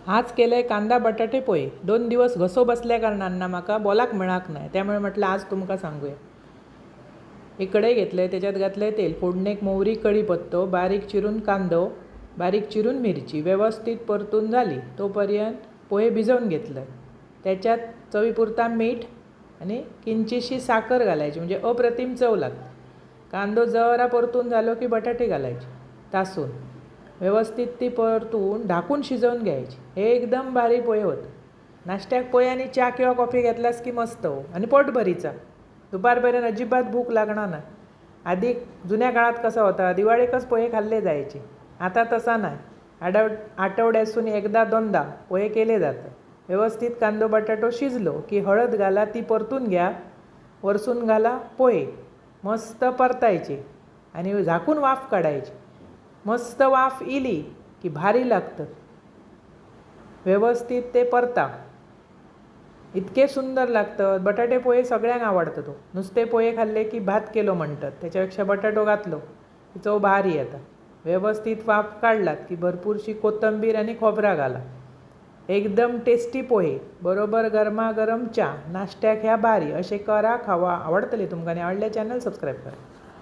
आज केले कांदा बटाटे पोहे. 2 दिवस घसो बसल्या कारणान म्हाका बोलाक मेळाक नाही, त्यामुळे म्हटलं आज तुमका सांगूया. इकडे घेतले, त्याच्यात घातले तेल, फोडणेक मोहरी कढीपत्तो, बारीक चिरून कांदो, बारीक चिरून मिरची व्यवस्थित परतून झाली तोपर्यंत पोहे भिजवून घेतले. त्याच्यात चवीपुरता मीठ आणि किंचितशी साखर घालायची, म्हणजे अप्रतिम चव लागते. कांदो जरा परतून झालो की बटाटे घालायचे तासून व्यवस्थित ती परतून ढाकून शिजवून घ्यायची. हे एकदम भारी पोहे होतं. नाश्त्याक पोहे आणि चहा किंवा कॉफी घेतलास की मस्त हो, आणि पोटभरीचा. दुपारपर्यंत अजिबात भूक लागणार नाही. आधी जुन्या काळात कसा होता, दिवाळीकच पोहे खाल्ले जायचे. आता तसा नाही. आठवड्यातून एकदा दोनदा पोहे केले जातात. व्यवस्थित कांदो बटाटो शिजलो की हळद घाला, ती परतून घ्या. वरसून घाला पोहे, मस्त परतायचे आणि झाकून वाफ काढायची. मस्त वाफ इली की भारी लागतं. व्यवस्थित ते परता, इतके सुंदर लागतं. बटाटे पोहे सगळ्यांक आवडतं. तो नुसते पोहे खाल्ले की भात केलो म्हणतात, त्याच्यापेक्षा बटाटो घातलो की चव भारी येतात. व्यवस्थित वाफ काढलात की भरपूरशी कोथिंबीर आणि खोबरा घाला. एकदम टेस्टी पोहे बरोबर गरमागरम चहा. नाश्त्याक ह्या भारी. असे करा, खावा, आवडतले तुमकां. आणि आवडल्या चॅनल सबस्क्राईब करा.